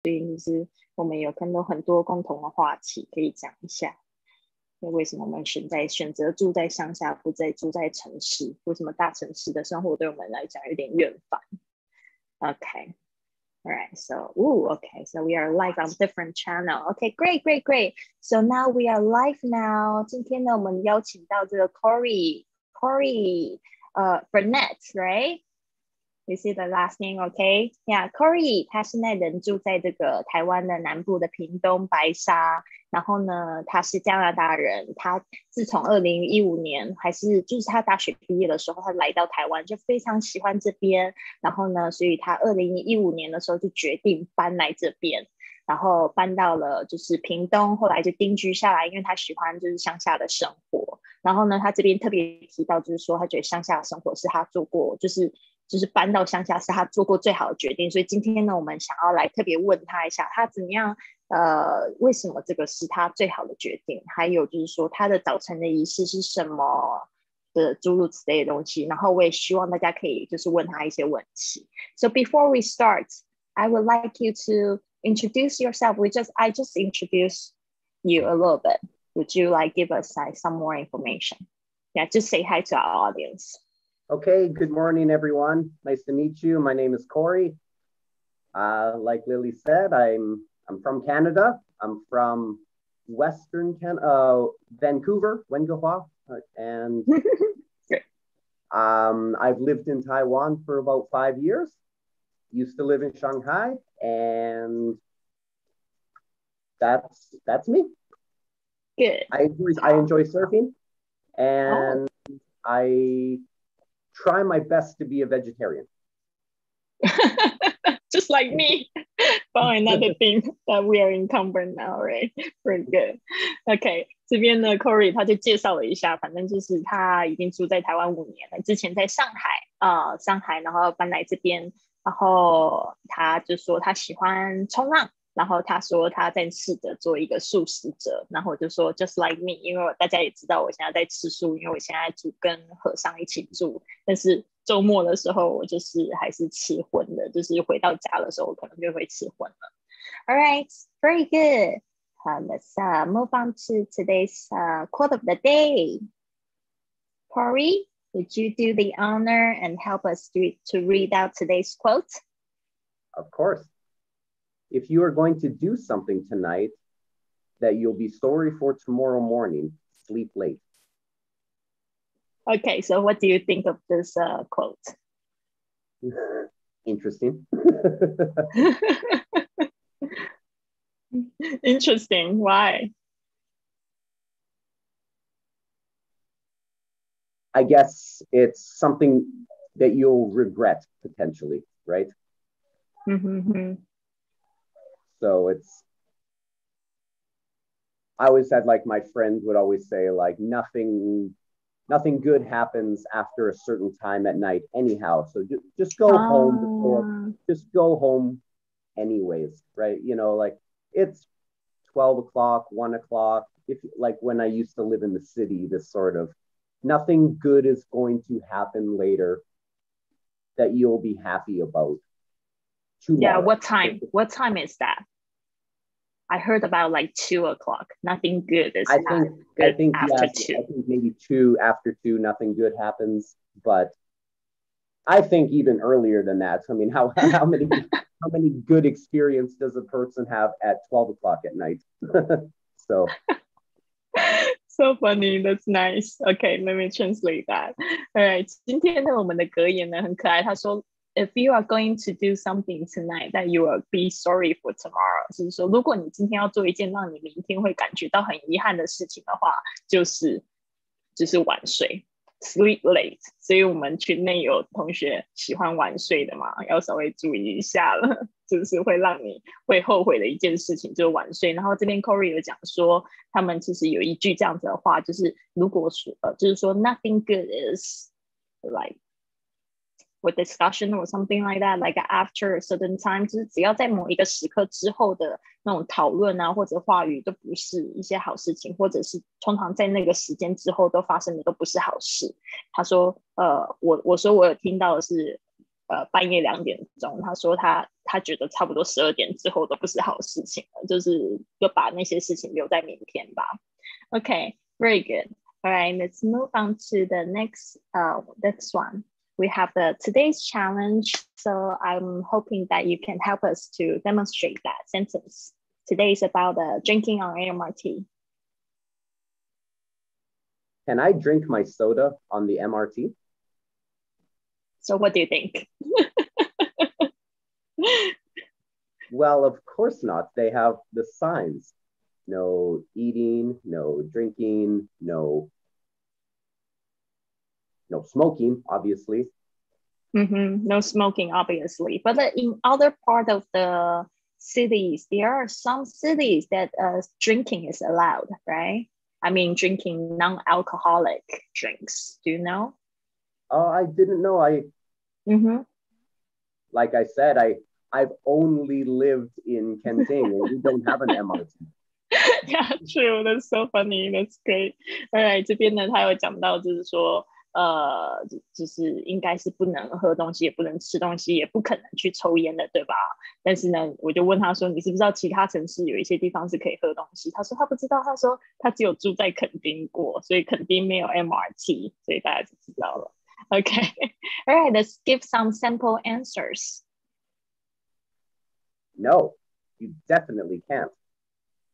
所以就是我们有可能很多共同的话题可以讲一下。为什么我们选择住在乡下，不再住在城市？为什么大城市的生活对我们来讲有点厌烦 ？Okay, all right. So, okay. So we are live on different channel. Okay, great. So now we are live now. 今天呢，我们邀请到这个 Cory, Burnett, right? You see the last name, okay? Yeah, Cory, 他现在人住在这个台湾的南部的屏东白沙，然后呢，他是加拿大人。他自从2015年就是他大学毕业的时候，他来到台湾，就非常喜欢这边。然后呢，所以他2015年的时候就决定搬来这边，然后搬到了就是屏东，后来就定居下来，因为他喜欢就是乡下的生活。然后呢，他这边特别提到，就是说他觉得乡下的生活是他做过，就是搬到乡下是他做过最好的决定。所以今天呢，我们想要来特别问他一下，他怎么样为什么这个是他最好的决定，还有就是说他的早晨的仪式是什么的诸如此类的东西。然后我也希望大家可以就是问他一些问题。So before we start, I would like you to introduce yourself. I just introduced you a little bit. Would you give us some more information? Yeah, just say hi to our audience. Okay, good morning, everyone. Nice to meet you. My name is Cory. Like Lily said, I'm from Canada. I'm from Western Canada, Vancouver, Wenghua, and I've lived in Taiwan for about 5 years. Used to live in Shanghai, and that's me. Good. I enjoy surfing, and I try my best to be a vegetarian. Just like me. Found another thing that we are in common now, right? Very good. Okay, 这边呢 Cory 他就介绍了一下，反正就是他已经住在台湾5年了，之前在上海，然后搬来这边，然后他就说他喜欢冲浪，然后他说他在试着做一个素食者，然后我就说 just like me， 因为大家也知道我现在在吃素，因为我现在住跟和尚一起住，但是周末的时候我就是还是吃荤的，就是回到家的时候我可能就会吃荤了。All right, very good. Let's move on to today's quote of the day. Cory, would you do the honor and help us to read out today's quote? Of course. If you are going to do something tonight that you'll be sorry for tomorrow morning, sleep late. Okay, so what do you think of this quote? Interesting. Interesting. Why? I guess it's something that you'll regret potentially, right? Mm-hmm. So I always had my friend would always say nothing good happens after a certain time at night anyhow. So just go home before, just go home anyways, right? It's 12 o'clock, 1 o'clock. If when I used to live in the city, this sort of nothing good is going to happen later that you'll be happy about. Yeah, what time? What time is that? I heard about 2 o'clock. Nothing good is I think after 2. I think maybe 2 after 2, nothing good happens. But I think even earlier than that. I mean, how many good experience does a person have at 12 o'clock at night? So. So funny, that's nice. Okay, let me translate that. All right, 今天呢，我们的格言呢很可爱，他说If you are going to do something tonight that you will be sorry for tomorrow， 就是说，如果你今天要做一件让你明天会感觉到很遗憾的事情的话，就是晚睡 ，sleep late。所以我们群内有同学喜欢晚睡的嘛，要稍微注意一下了，就是会让你会后悔的一件事情，就是晚睡。然后这边 Cory 有讲说，他们其实有一句这样子的话，就是如果说就是说 nothing good is with discussion or something like that, after a certain time， 就是只要在某一个时刻之后的那种讨论啊，或者话语都不是一些好事情，或者是通常在那个时间之后都发生的都不是好事。他说我说我有听到的是半夜2点钟，他说他觉得差不多12点之后都不是好事情了，就是就把那些事情留在明天吧。Okay, very good. All right, let's move on to the next one. We have today's challenge, so I'm hoping that you can help us to demonstrate that sentence. Today is about drinking on MRT. Can I drink my soda on the MRT? So what do you think? Well, of course not. They have the signs. No eating, no drinking, no smoking, obviously. No smoking, obviously. But in other part of the cities, there are some cities that drinking is allowed, right? I mean, drinking non-alcoholic drinks. Do you know? Oh, I didn't know. Like I said, I've only lived in Kenting and we don't have an MRT. Yeah, true. That's so funny. That's great. Alright, 这边呢，他有讲到，就是说，就是应该是不能喝东西，也不能吃东西，也不可能去抽烟的，对吧？但是呢，我就问他说，你知不知道其他城市有一些地方是可以喝东西？他说他不知道，他说他只有住在垦丁过，所以垦丁没有 MRT， 所以大家就知道了。Okay. All right, let's give some sample answers. No, you definitely can't.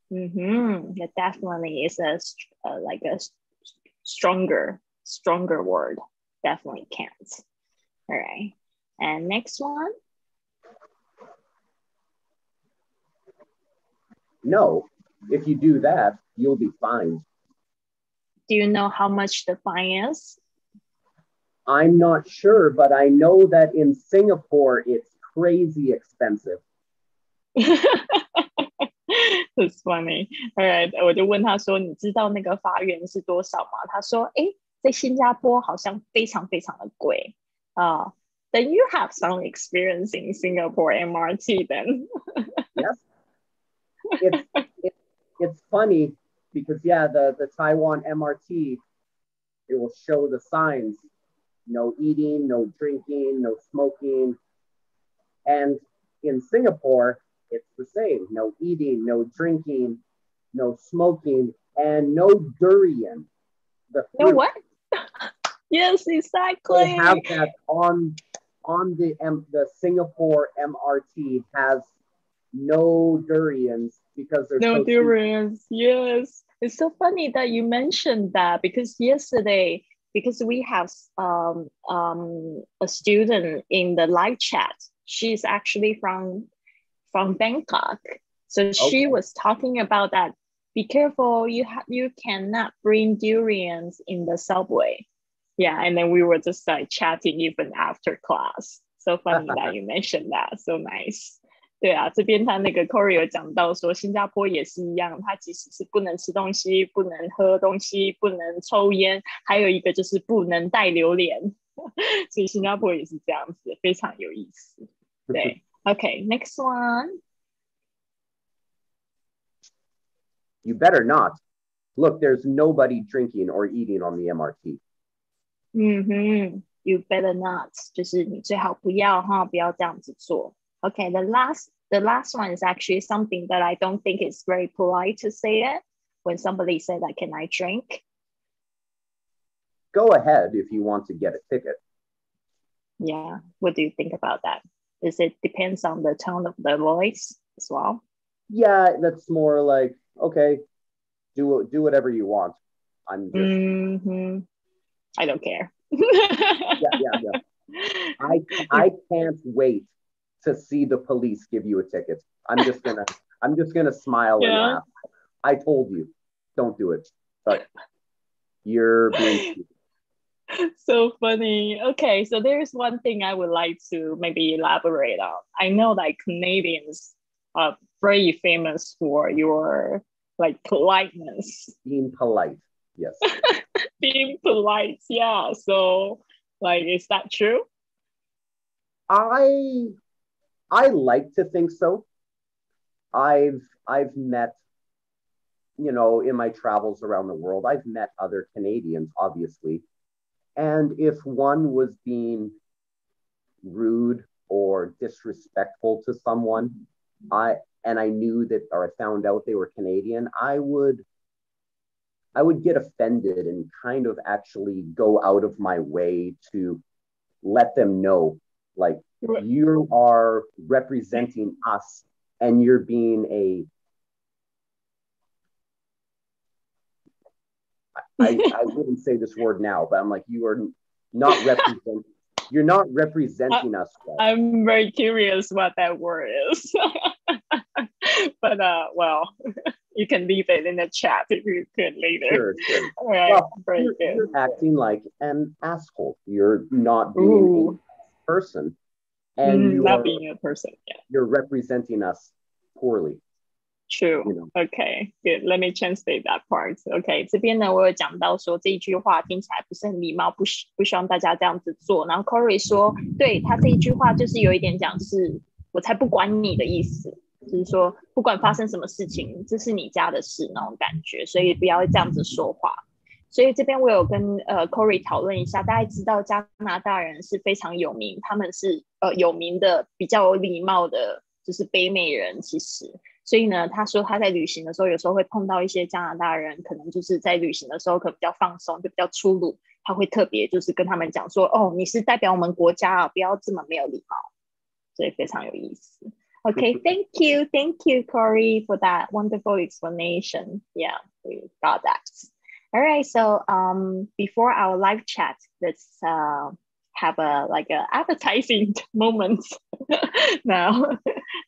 That definitely is like a stronger word. Definitely can't. All right. And next one. No, if you do that, you'll be fined. Do you know how much the fine is? I'm not sure, but I know that in Singapore, it's crazy expensive. That's funny. All right, 我就问他说，你知道那个法院是多少吗？他说，在新加坡好像非常非常的贵。Then you have some experience in Singapore MRT then. Yes. It's funny because, yeah, the Taiwan MRT, it will show the signs. No eating, no drinking, no smoking. And in Singapore, it's the same. No eating, no drinking, no smoking, and no durian. No what? Yes, exactly. They have that on the Singapore MRT has no durians because there's no durians. Yes. It's so funny that you mentioned that because yesterday, because we have a student in the live chat. She's actually from Bangkok. So she was talking about that. Be careful, you cannot bring durians in the subway. Yeah, and then we were just like chatting even after class. So funny that you mentioned that. So nice. 对啊，这边他那个 Cory 有讲到说，新加坡也是一样，他即使是不能吃东西、不能喝东西、不能抽烟，还有一个就是不能带榴莲，所以新加坡也是这样子，非常有意思。对 ，OK, next one. You better not. Look, there's nobody drinking or eating on the MRT. You better not. 就是你最好不要哈，不要这样子做。Okay, the last one is actually something that I don't think is very polite to say it when somebody said, like, can I drink? Go ahead if you want to get a ticket. Yeah, what do you think about that? Is it depends on the tone of the voice as well? Yeah, that's more like, okay, do whatever you want. I'm just... I don't care. Yeah. I can't wait to see the police give you a ticket. I'm just gonna smile and laugh. I told you, don't do it. But you're being so funny. Okay, so there's one thing I would like to maybe elaborate on. I know that Canadians are very famous for your like politeness. Being polite, yes. Being polite, yeah. So, like, is that true? I like to think so. I've met, in my travels around the world, I've met other Canadians, obviously. And if one was being, rude or disrespectful to someone, I knew that, or I found out they were Canadian, I would get offended and kind of actually go out of my way to let them know, like, you are representing us and you're being I wouldn't say this word now, but I'm like, you're not representing us well. I'm very curious what that word is. But well, you can leave it in the chat if you could later. Sure. All right, well, very good. You're acting like an asshole. You're not being a person. And not being a person, yeah. You're representing us poorly. True. You know? Okay, good. Let me translate that part. Okay, 这边呢，我有讲到说这一句话听起来不是很礼貌，不希望大家这样子做。然后 Cory 说，对他这一句话就是有一点讲是，我才不管你的意思，就是说不管发生什么事情，这是你家的事那种感觉，所以不要这样子说话。所以这边我有跟Cory 讨论一下，大家知道加拿大人是非常有名，他们是有名的比较有礼貌的，就是北美人其实。所以呢，他说他在旅行的时候，有时候会碰到一些加拿大人，可能就是在旅行的时候可能比较放松，就比较粗鲁，他会特别就是跟他们讲说，哦，你是代表我们国家啊，不要这么没有礼貌，所以非常有意思。Okay, thank you, Cory, for that wonderful explanation. Yeah, we got that. All right, so before our live chat, let's have a appetizing moment now.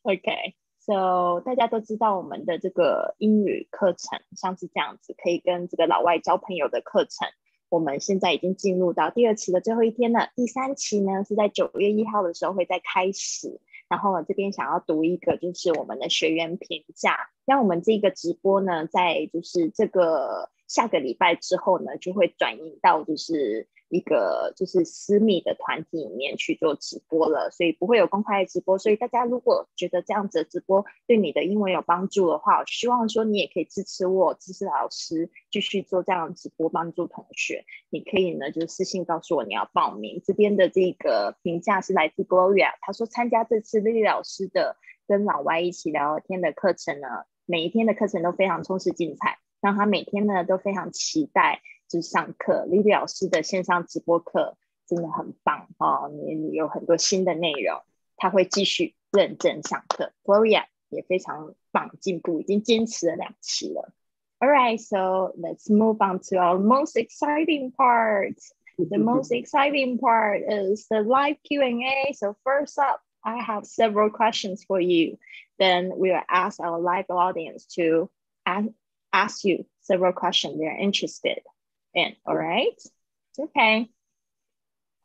Okay.So 大家都知道我们的这个英语课程像是这样子，可以跟这个老外交朋友的课程，我们现在已经进入到第2期的最后一天了。第3期呢是在9月1号的时候会再开始。然后我这边想要读一个就是我们的学员评价，让我们这个直播呢在就是这个下个礼拜之后呢就会转移到就是一个就是私密的团体里面去做直播了，所以不会有公开的直播。所以大家如果觉得这样子的直播对你的英文有帮助的话，我希望说你也可以支持我，支持老师继续做这样的直播，帮助同学。你可以呢就私信告诉我你要报名。这边的这个评价是来自 Gloria， 他说参加这次 Lily 老师的跟老外一起聊天的课程呢，每一天的课程都非常充实精彩，让他每天呢都非常期待就是上课。 Lily 老师的线上直播课真的很棒哦，你有很多新的内容，他会继续认真上课。 Gloria 也非常棒，进步，已经坚持了2期了。 Alright, so let's move on to our most exciting part. The most exciting part is the live Q&A. So first up, I have several questions for you. Then we will ask our live audience to ask you several questions they're interested in. All right? Okay.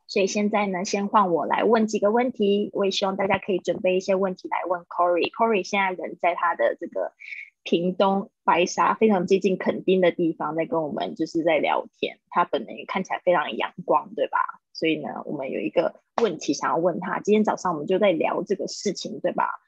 所以现在呢，先换我来问几个问题，我也希望大家可以准备一些问题来问 Cory。Cory 现在人在他的这个屏东白沙非常接近垦丁的地方，在跟我们就是在聊天。他本人也看起来非常阳光，对吧？所以呢，我们有一个问题想要问他。今天早上我们就在聊这个事情，对吧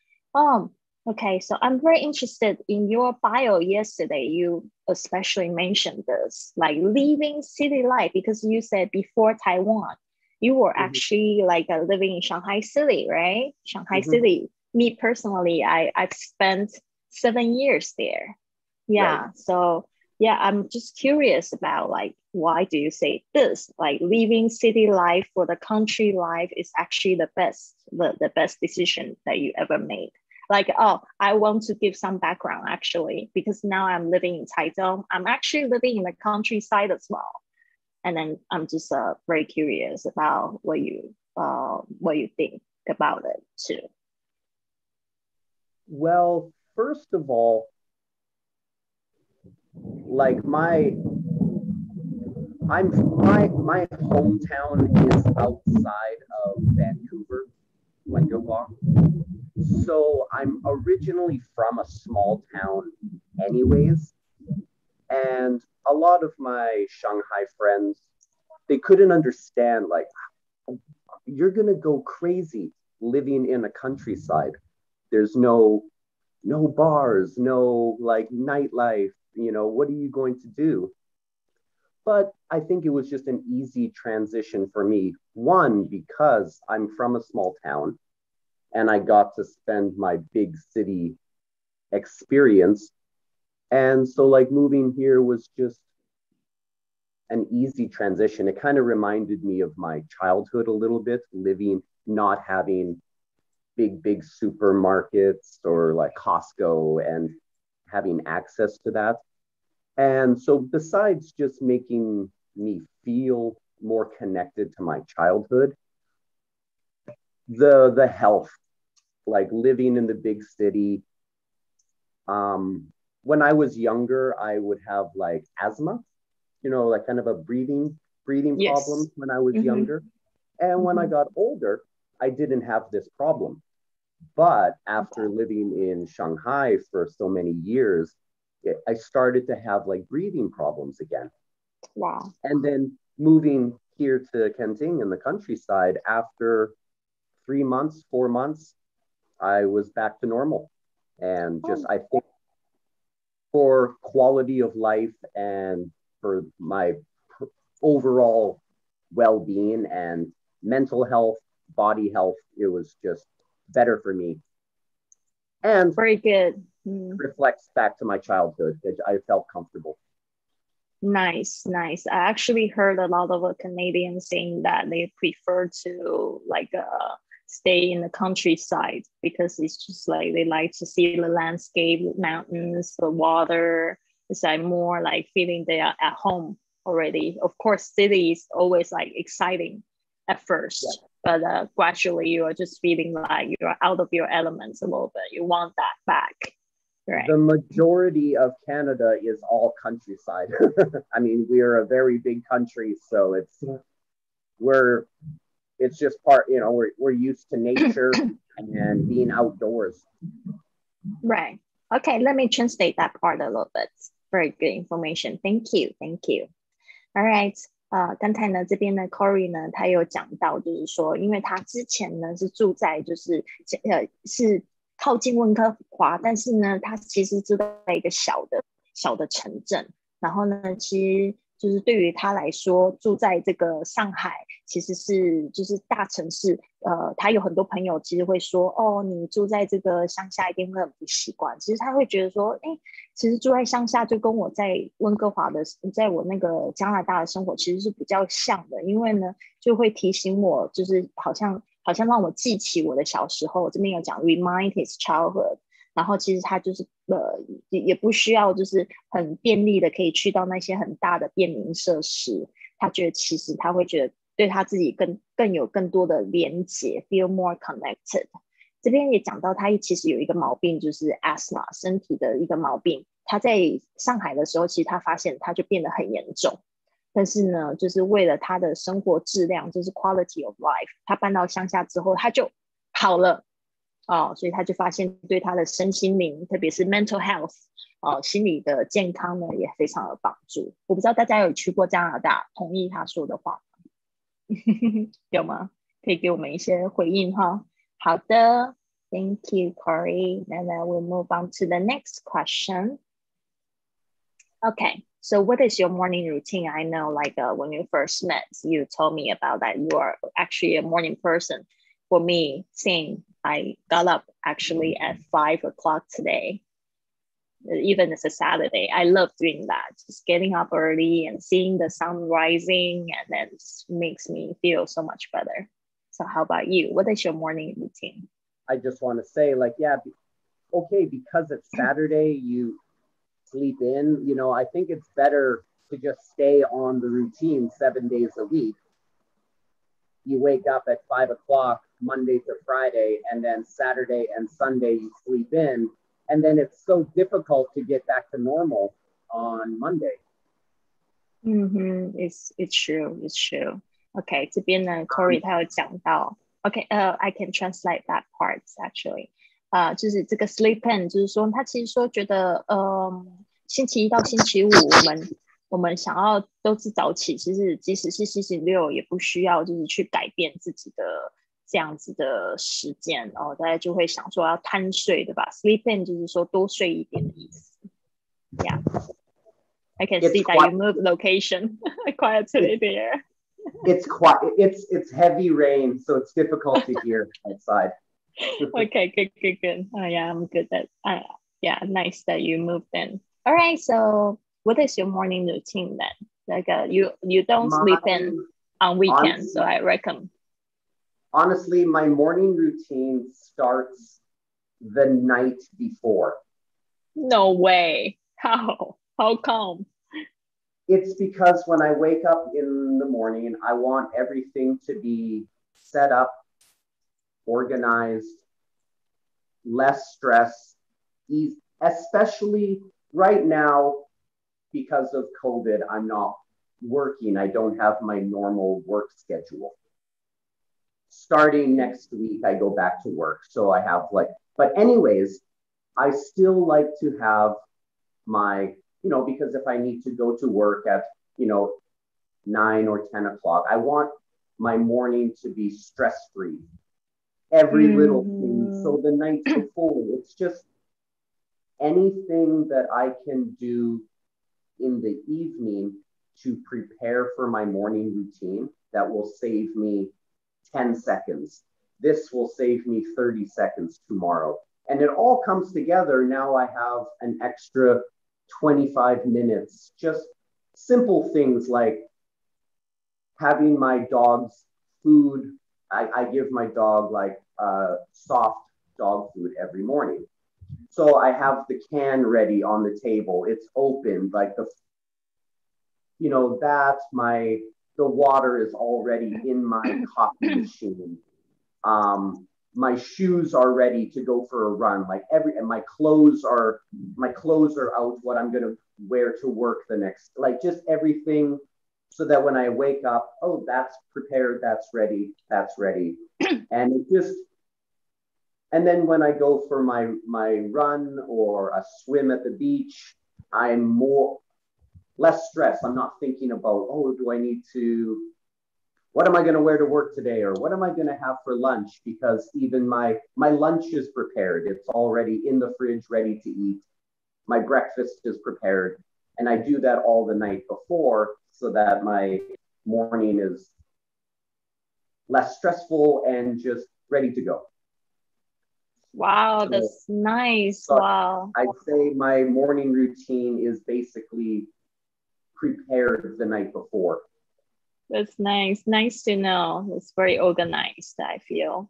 ？Okay, so I'm very interested in your bio yesterday. You especially mentioned this, like living city life, because you said before Taiwan, you were actually like living in Shanghai City, right? Shanghai City. Me personally, I've spent 7 years there. Yeah, right. So yeah, I'm just curious about like, why do you say this? Like living city life for the country life is actually the best decision that you ever made. Like, oh, I want to give some background actually, because now I'm living in Taichung. I'm actually living in the countryside as well. And then I'm just very curious about what you think about it too. Well, first of all, like my hometown is outside of Vancouver, Wendover. So I'm originally from a small town anyways. And a lot of my Shanghai friends, they couldn't understand, like, you're going to go crazy living in a countryside. There's no bars, no like nightlife, you know, what are you going to do? But I think it was just an easy transition for me. One, because I'm from a small town and I got to spend my big city experience. And so like moving here was just an easy transition. It kind of reminded me of my childhood a little bit, living, not having big supermarkets or like Costco and having access to that. And so besides just making me feel more connected to my childhood, the health, like living in the big city. When I was younger, I would have like asthma, like kind of a breathing problem when I was younger. And when I got older, I didn't have this problem. But after living in Shanghai for so many years, I started to have like breathing problems again. Wow. And then moving here to Kenting in the countryside, after 3 months, 4 months, I was back to normal. And just, I think for quality of life and for my overall well-being and mental health, body health, it was just better for me. And very good. Reflects back to my childhood. I felt comfortable. Nice. I actually heard a lot of Canadians saying that they prefer to stay in the countryside because it's just like they like to see the landscape, the mountains, the water. It's like more like feeling they are at home already. Of course, city is always like exciting at first, but gradually you are just feeling like you are out of your elements a little bit. You want that back. Right. The majority of Canada is all countryside. I mean, we are a very big country, so it's just part, we're used to nature and being outdoors. Right. Okay, let me translate that part a little bit. Very good information. Thank you. All right. 刚才呢这边呢 Cory 呢他有讲到就是说因为他之前呢是住在就是是靠近温哥华，但是呢他其实住在一个小的城镇，然后呢其实就是对于他来说住在这个上海其实是就是大城市，他有很多朋友其实会说哦你住在这个乡下一定会很不习惯，其实他会觉得说其实住在乡下就跟我在温哥华的在我那个加拿大的生活其实是比较像的，因为呢就会提醒我就是好像让我记起我的小时候，这边有讲 remind his childhood， 然后其实他就是也不需要就是很便利的可以去到那些很大的便民设施，他觉得其实他会觉得对他自己更有更多的连结 feel more connected。 这边也讲到他其实有一个毛病就是 asthma 身体的一个毛病，他在上海的时候其实他发现他就变得很严重，但是呢就是为了他的生活质量就是 quality of life， 他搬到乡下之后他就好了所以他就发现对他的身心灵特别是 mental health心理的健康呢也非常有帮助。我不知道大家有去过加拿大，同意他说的话吗？有吗？可以给我们一些回应哈。好的 Thank you Cory, and then we'll move on to the next question. Okay, so what is your morning routine? I know when you first met you told me about that you are actually a morning person. For me, same. I got up actually at 5 o'clock today. Even it's a Saturday, I love doing that. Just getting up early and seeing the sun rising, and then it just makes me feel so much better. So how about you? What is your morning routine? I just want to say okay, because it's Saturday, you sleep in, I think it's better to just stay on the routine 7 days a week. You wake up at 5 o'clock Monday to Friday, and then Saturday and Sunday you sleep in, and then it's so difficult to get back to normal on Monday. It's true. Okay, 这边呢 Cory 他有讲到 Okay, I can translate that part actually. 就是这个 sleep in 就是说他其实说觉得星期一到星期五我们想要都是早起，其实即使是星期六也不需要就是去改变自己的这样子的时间，大家就会想说要贪睡对吧？ Sleep in 就是说多睡一点的意思。 Yeah. I can see that you moved location quietly there. It's quiet. It's heavy rain, so it's difficult to hear outside. Okay, good. Oh yeah, I'm good at yeah, nice that you moved in. All right, so what is your morning routine then? Like you don't sleep in on weekends, honestly, so I reckon. Honestly, my morning routine starts the night before. No way. How come? It's because when I wake up in the morning, I want everything to be set up, organized, less stress, easy, especially right now because of COVID. I'm not working. I don't have my normal work schedule. Starting next week, I go back to work. So I have but anyways, I still like to have my, because if I need to go to work at, 9 or 10 o'clock, I want my morning to be stress-free. Every little thing. So the night before, it's just anything that I can do in the evening to prepare for my morning routine that will save me 10 seconds. This will save me 30 seconds tomorrow. And it all comes together. Now I have an extra 25 minutes, just simple things like having my dog's food. I give my dog soft dog food every morning. So I have the can ready on the table. It's open, the water is already in my coffee machine. My shoes are ready to go for a run. And my clothes are out, what I'm going to wear to work the next, just everything, so that when I wake up, oh, that's prepared, that's ready. And then when I go for my run or a swim at the beach, I'm less stressed. I'm not thinking about, what am I going to wear to work today? Or what am I going to have for lunch? Because even my lunch is prepared. It's already in the fridge, ready to eat. My breakfast is prepared. And I do that all the night before so that my morning is less stressful and just ready to go. Wow, that's nice. Wow. I'd say my morning routine is basically prepared the night before. That's nice. Nice to know. It's very organized, I feel.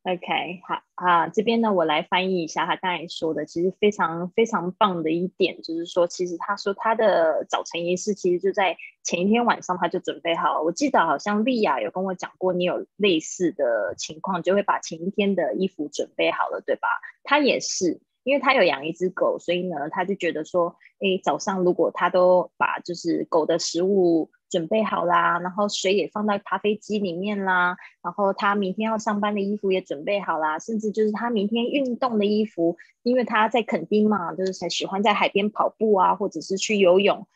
OK， 好这边呢，我来翻译一下他刚才说的，其实非常非常棒的一点，就是说，其实他说他的早晨仪式其实就在前一天晚上他就准备好了。我记得好像莉亚有跟我讲过，你有类似的情况，就会把前一天的衣服准备好了，对吧？他也是。因为他有养一只狗，所以呢，他就觉得说，早上如果他都把就是狗的食物准备好啦，然后水也放到咖啡机里面啦，然后他明天要上班的衣服也准备好啦，甚至就是他明天运动的衣服，因为他在垦丁嘛，就是喜欢在海边跑步啊，或者是去游泳，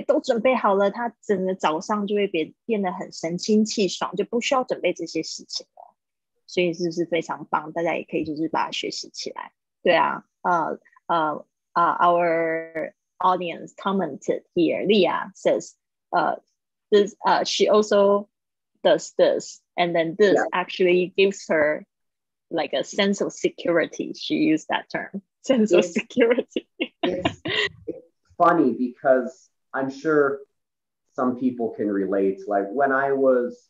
都准备好了，他整个早上就会变得很神清气爽，就不需要准备这些事情了。所以是不是非常棒？大家也可以就是把它学习起来。对啊，our audience commented here. Leah says, she also does this, and then this actually gives her like a sense of security. She used that term, sense of security. it's funny because I'm sure some people can relate. Like when I was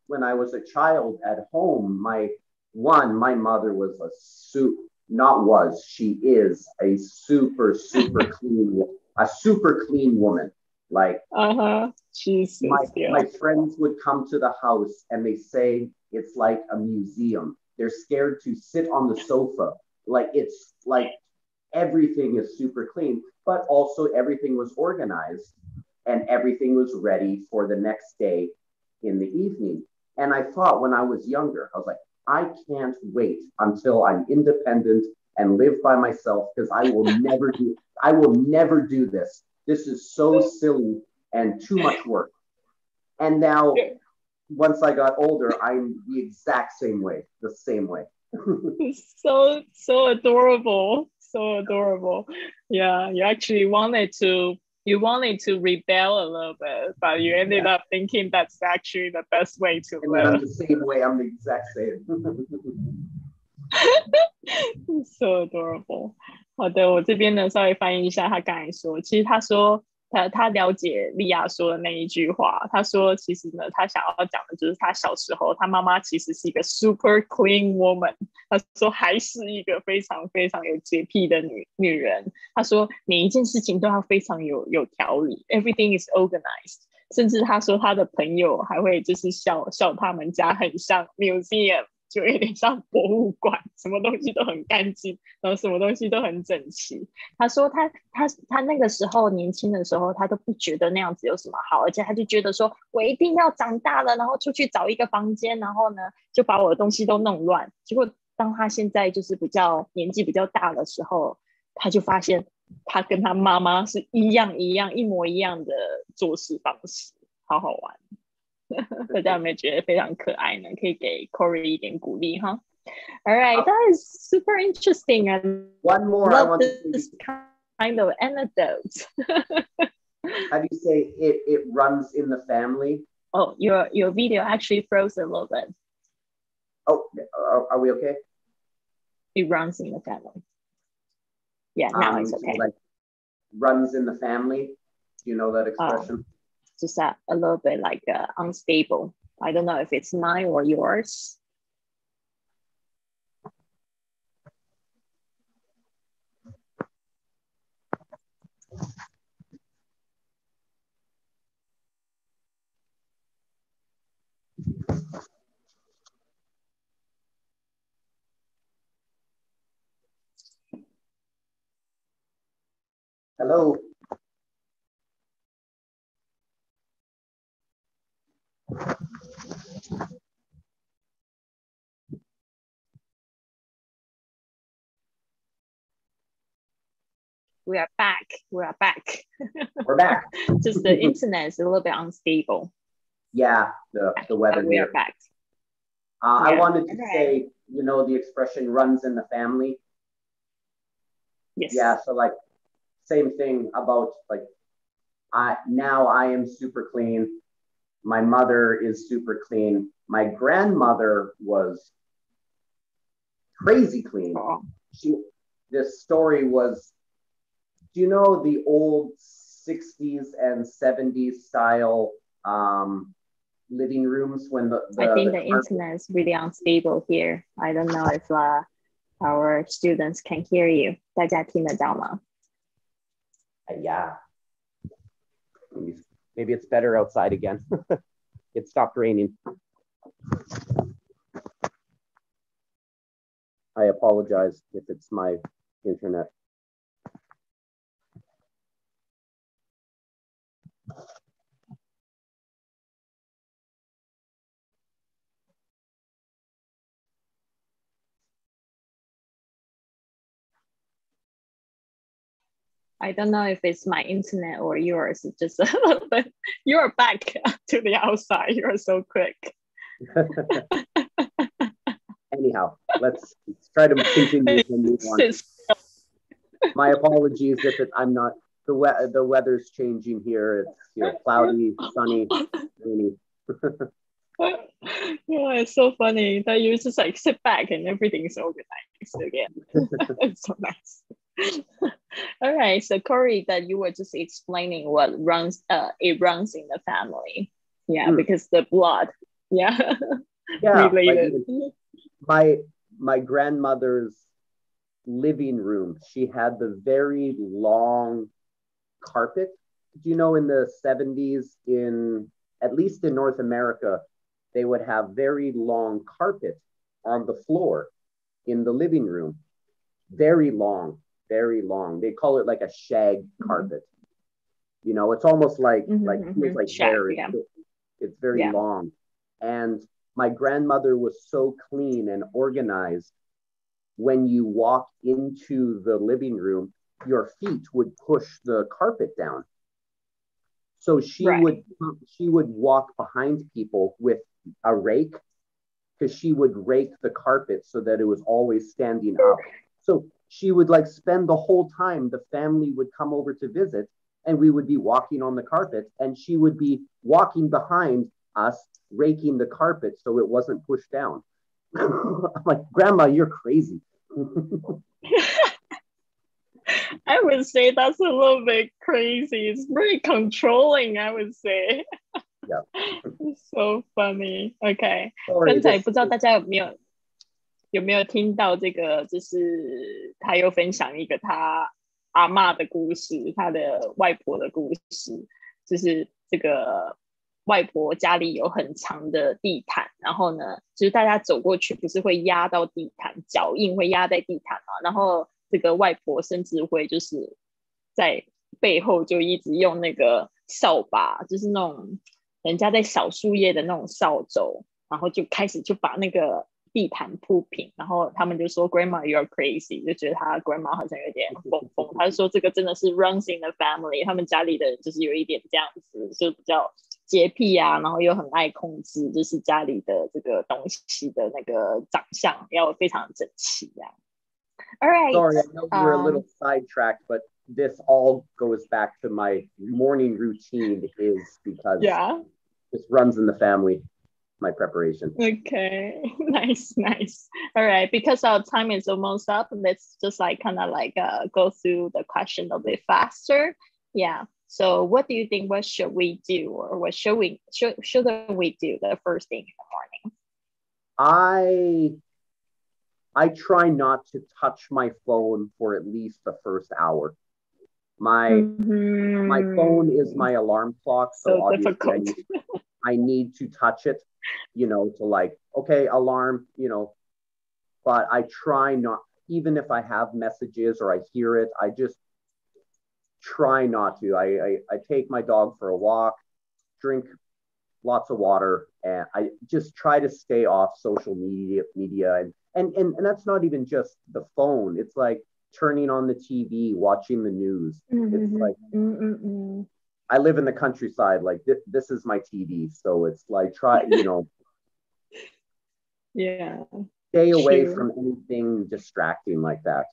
a child at home, my mother was she is a super clean woman. Like Jesus, my friends would come to the house and they say it's like a museum. They're scared to sit on the sofa. Like it's like everything is super clean, but also everything was organized and everything was ready for the next day in the evening. And I thought when I was younger, I was like, I can't wait until I'm independent and live by myself because I will never do this. This is so silly and too much work. And now, once I got older, I'm the exact same way, So adorable, so adorable. Yeah, you actually wanted to rebel a little bit, but you ended up thinking that's actually the best way to live. I'm the same way. I'm the exact same. So adorable. 好的，我这边呢稍微翻译一下他刚才说，其实他说他了解莉亚说的那一句话，他说其实呢他想要讲的就是他小时候他妈妈其实是一个 super clean woman， 他说还是一个非常非常有洁癖的女人，他说每一件事情都要非常有条理， everything is organized， 甚至他说他的朋友还会就是笑他们家很像 museum，就有点像博物馆，什么东西都很干净，然后什么东西都很整齐。他说他那个时候年轻的时候，他都不觉得那样子有什么好，而且他就觉得说我一定要长大了，然后出去找一个房间，然后呢就把我的东西都弄乱。结果当他现在就是年纪比较大的时候，他就发现他跟他妈妈是一模一样的做事方式，好好玩。大家有没有觉得非常可爱呢？可以给 Cory 一点鼓励哈。All right, that is super interesting. And one more, I want this kind of anecdote. How do you say it runs in the family? Oh, your video actually froze a little bit. Oh, are we okay? It runs in the family. Yeah, now it's okay. Like runs in the family. Do you know that expression? Just a little bit like unstable. I don't know if it's mine or yours. Hello. We are back. We're back. Just the internet is a little bit unstable. Yeah, the weather. We are back. I wanted to say, you know, the expression runs in the family. Yes. Yeah, so like same thing about like I am super clean. My mother is super clean. My grandmother was crazy clean. Oh. This story was, do you know the old 60s and 70s style living rooms when I think the internet is really unstable here. I don't know if our students can hear you. 大家听得到吗？ Yeah. Maybe it's better outside again. It stopped raining. I apologize if it's my internet. I don't know if it's my internet or yours. It's just a little bit. You're back to the outside. You're so quick. Anyhow, let's try to continue. My apologies if I'm not. The weather's changing here. It's cloudy, sunny, rainy. Yeah, it's so funny that you just like sit back and everything's organized again. It's so nice. All right, so Cory, that you were just explaining what runs in the family. Yeah, because the blood. Yeah. Related. Like, my grandmother's living room, she had the very long carpet. Do you know in the 70s, at least in North America, they would have very long carpet on the floor in the living room. Very long. They call it like a shag carpet. You know, it's almost like shag, hair. Yeah. It's very long. And my grandmother was so clean and organized. When you walk into the living room, your feet would push the carpet down. So she would walk behind people with a rake because she would rake the carpet so that it was always standing up. So she would like spend the whole time the family would come over to visit and we would be walking on the carpet and she would be walking behind us, raking the carpet so it wasn't pushed down. I'm like, Grandma, you're crazy. I would say that's a little bit crazy. It's very controlling, I would say. Yeah. It's so funny. Okay. 刚才不知道大家有没有听到这个，就是他又分享一个他阿嬷的故事，他的外婆的故事，就是这个外婆家里有很长的地毯，然后呢，就是大家走过去不是会压到地毯，脚印会压在地毯嘛，然后这个外婆甚至会就是在背后就一直用那个扫把，就是那种人家在扫树叶的那种扫帚，然后就开始就把那个地毯铺平，然后他们就说 Grandma you're crazy， 就觉得他 Grandma 好像有点疯，他就说这个真的是 runs in the family， 他们家里的人就是有一点这样子，就比较洁癖啊，然后又很爱控制，就是家里的这个东西的那个长相要非常整齐这样。All right. Sorry, I know we're a little sidetracked, but this all goes back to my morning routine is because this runs in the family, my preparation. Okay, nice. All right, because our time is almost up, let's just like kind of like go through the question a bit faster. Yeah. So what do you think, what should we do or what shouldn't we do the first thing in the morning? I try not to touch my phone for at least the first hour. My phone is my alarm clock, so obviously I need to touch it, to like, okay, alarm, but I try not, even if I have messages or I hear it, I just try not to. I take my dog for a walk, drink lots of water, and I just try to stay off social media and that's not even just the phone. It's like turning on the TV, watching the news. It's like I live in the countryside. Like this is my TV, so it's like stay away from anything distracting like that.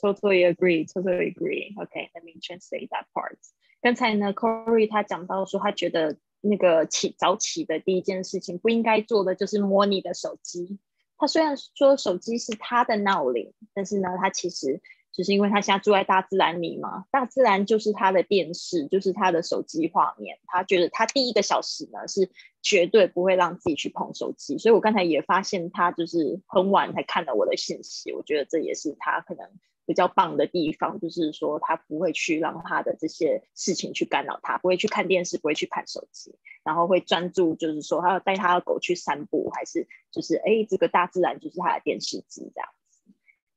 Totally agree. Okay, let me translate that part. 刚才呢 Cory 他讲到说他觉得那个早起的第一件事情不应该做的就是摸你的手机。他虽然说手机是他的闹铃，但是呢他其实就是因为他现在住在大自然里嘛，大自然就是他的电视，就是他的手机画面，他觉得他第一个小时呢是绝对不会让自己去碰手机，所以我刚才也发现他就是很晚才看到我的信息，我觉得这也是他可能比较棒的地方，就是说他不会去让他的这些事情去干扰他，不会去看电视，不会去看手机，然后会专注，就是说他要带他的狗去散步，还是就是这个大自然就是他的电视机这样子。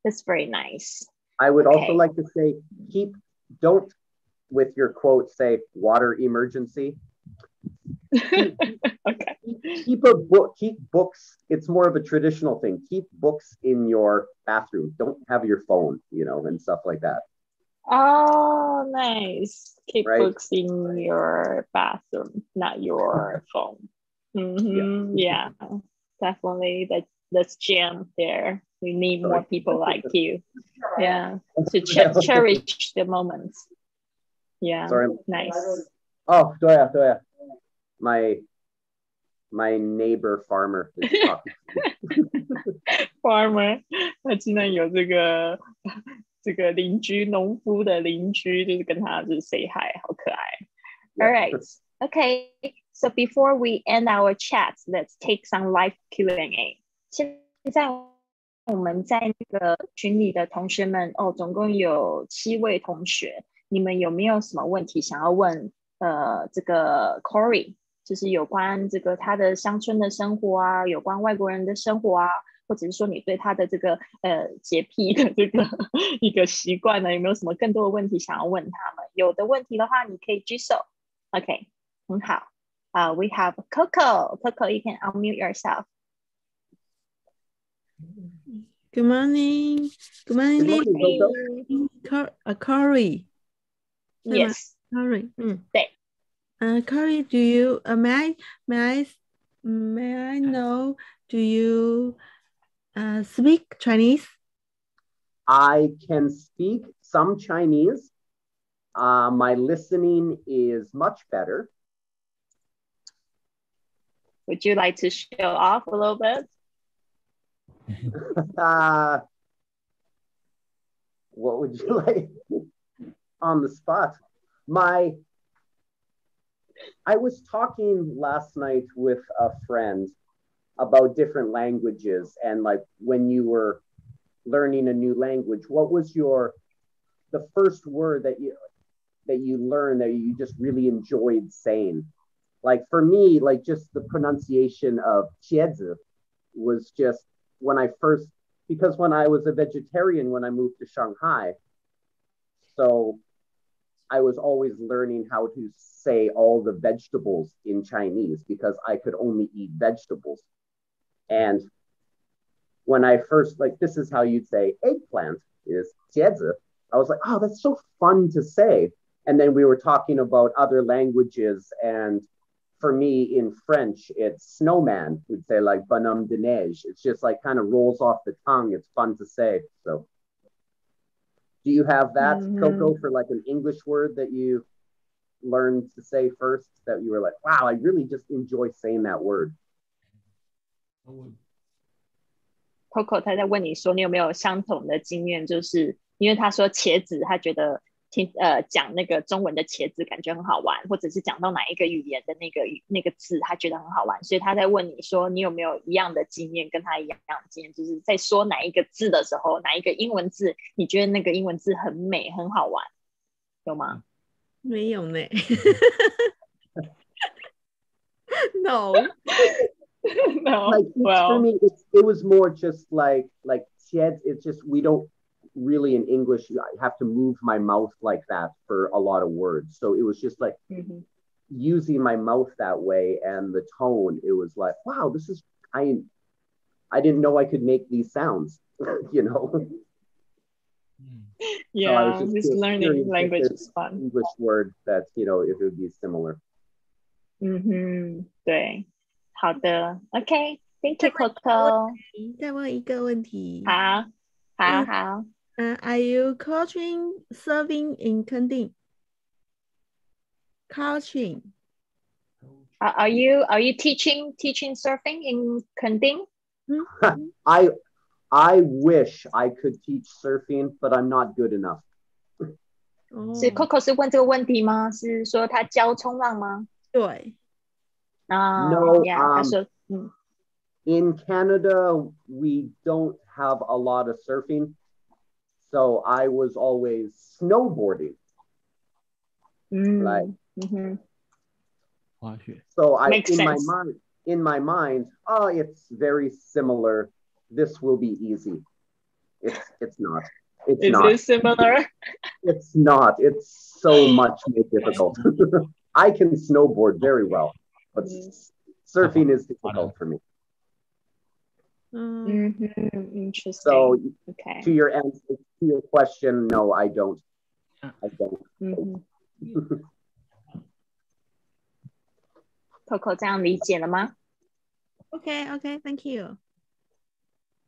That's very nice. I would also like to say, don't with your quote say water emergency. Okay. Keep books. It's more of a traditional thing. Keep books in your bathroom. Don't have your phone, and stuff like that. Oh, nice. Keep books in your bathroom, not your phone. Yeah, definitely. That's jam there. We need more people like you. Yeah, to cherish the moments. Yeah, nice. Oh, 对啊. My neighbor farmer is talking to me. Farmer, 他竟然有这个邻居，农夫的邻居，就是跟他就是 say hi， 好可爱。All right, okay. So before we end our chat, let's take some live Q&A. 现在我们在那个群里的同学们总共有7位同学，你们有没有什么问题想要问这个 Cory？就是有关这个他的乡村的生活啊，有关外国人的生活啊，或者是说你对他的这个洁癖的这个一个习惯呢，有没有什么更多的问题想要问他们？有的问题的话，你可以举手。OK， 很好。We have Coco. Coco, you can unmute yourself. Good morning. Good morning, Cory. Yes. Cory. 对。Cory, do you may I May I know, do you speak Chinese? I can speak some Chinese. My listening is much better. Would you like to show off a little bit? What would you like on the spot? I was talking last night with a friend about different languages, and like when you were learning a new language, what was the first word that you learned that you just really enjoyed saying? Like for me, like just the pronunciation of 茄子 was just because when I was a vegetarian when I moved to Shanghai, so I was always learning how to say all the vegetables in Chinese because I could only eat vegetables. And when I first, like, this is how you'd say eggplant is 茄子. I was like, oh, that's so fun to say. And then we were talking about other languages. And for me in French, it's snowman. We'd say like bonhomme de neige. It's just like kind of rolls off the tongue. It's fun to say. So do you have that, Coco, for like an English word that you learned to say first that you were like, wow, I really just enjoy saying that word? Coco 他在问你说你有没有相同的经验，就是因为他说茄子他觉得讲那个中文的茄子感觉很好玩，或者是讲到哪一个语言的那个字他觉得很好玩，所以他在问你说你有没有一样的经验，跟他一样的经验，就是在说哪一个字的时候，哪一个英文字你觉得那个英文字很美很好玩，有吗？没有呢。No. No. Like, well, for me, it was more just like it's just we don't really in English I have to move my mouth like that for a lot of words, so it was just like using my mouth that way, and the tone, it was like, wow, this is I didn't know I could make these sounds. You know. Yeah, so this learning language is fun. English word that, you know, if it would be similar. 对，好的 OK, thank you, Coco. 再问一个问题。好。Are you coaching surfing in Kending? Coaching. Are you teaching surfing in Kending? I wish I could teach surfing, but I'm not good enough. 是 Coco 是问这个问题吗？是说他教冲浪吗？对。No, yeah, 他说in Canada, we don't have a lot of surfing, so I was always snowboarding. Like, so in my mind, oh, it's very similar. This will be easy. It's not. It's Is not. it similar? It's not. It's so much more difficult. I can snowboard very well, but surfing is difficult for me. Interesting. So, okay. to your answer, to your question, no, I don't. Coco 这样理解了吗？ Okay, thank you.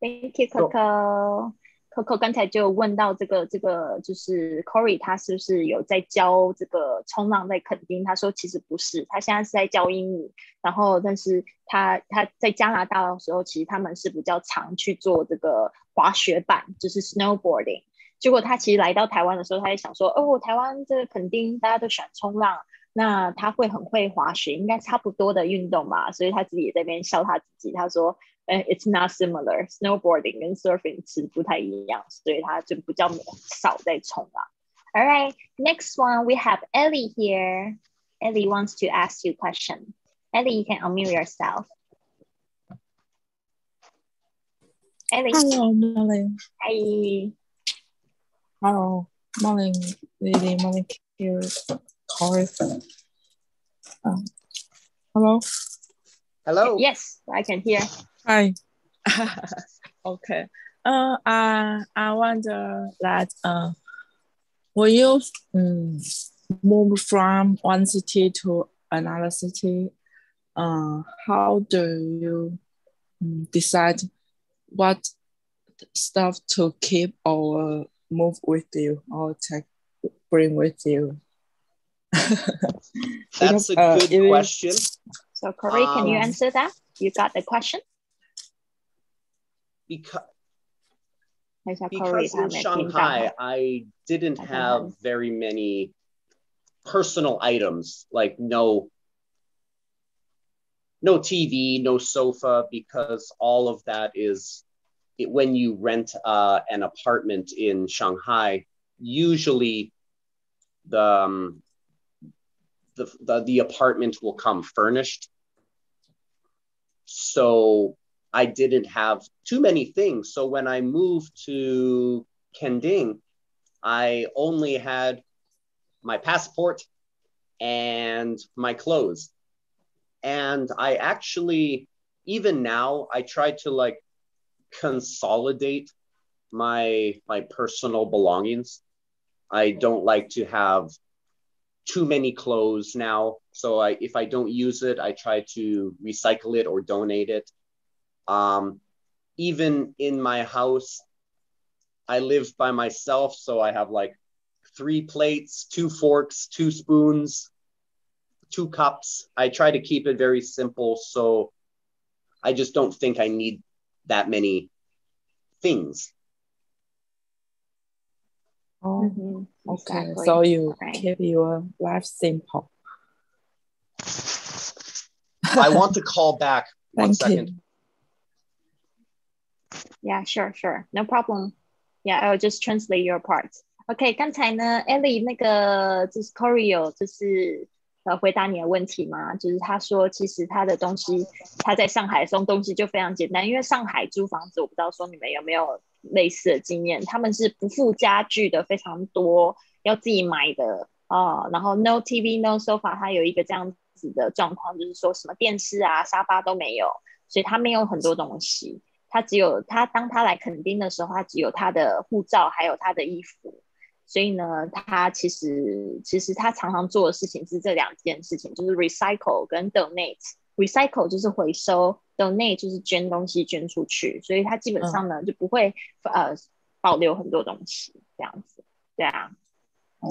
Thank you, Coco.Coco 刚才就问到这个就是 Cory 他是不是有在教这个冲浪在垦丁，他说其实不是，他现在是在教英语，然后但是他在加拿大的时候其实他们是比较常去做这个滑雪板，就是 snowboarding， 结果他其实来到台湾的时候他也想说台湾这个垦丁大家都喜欢冲浪，那他会很会滑雪，应该差不多的运动吧，所以他自己也在那边笑他自己，他说it's not similar. Snowboarding 跟 surfing 是不太一样，所以他就比较少在冲浪。All right, next one we have Ellie here. Ellie wants to ask you a question. Ellie, you can unmute yourself. Ellie. Hello, morning. Hi. Hello, morning, Lily. Morning, Cory. Hello. Hello. Yes, I can hear. Hi. Okay. I wonder that when you move from one city to another city, how do you decide what stuff to keep or move with you or bring with you? That's a good question. So Cory, can you answer that? You got the question? Because Cory in Shanghai, I didn't have very many personal items, like no TV, no sofa, because all of that is when you rent an apartment in Shanghai, usually the apartment will come furnished. So I didn't have too many things. So when I moved to Kending, I only had my passport and my clothes. And I actually, even now, I try to like consolidate my personal belongings. I don't like to have too many clothes now. So if I don't use it, I try to recycle it or donate it. Even in my house, I live by myself. So I have like 3 plates, 2 forks, 2 spoons, 2 cups. I try to keep it very simple. So I just don't think I need that many things. Oh, okay. Exactly. So you keep your life simple. I want to call back. One second. You. Yeah, sure. No problem. Yeah, I'll just translate your part. OK， 刚才呢 ，Ellie 那个就是 Cory 有就是回答你的问题嘛，就是他说其实他的东西，他在上海送东西就非常简单，因为上海租房子，我不知道说你们有没有类似的经验，他们是不附家具的非常多，要自己买的然后 no TV no sofa， 它有一个这样子的状况，就是说什么电视啊沙发都没有，所以他没有很多东西，他只有当他来垦丁的时候，他只有他的护照还有他的衣服。所以呢，他其实他常常做的事情是这2件事情，就是 recycle 跟 donate。recycle 就是回收 ，donate 就是捐东西捐出去，所以他基本上呢就不会保留很多东西这样子。对啊，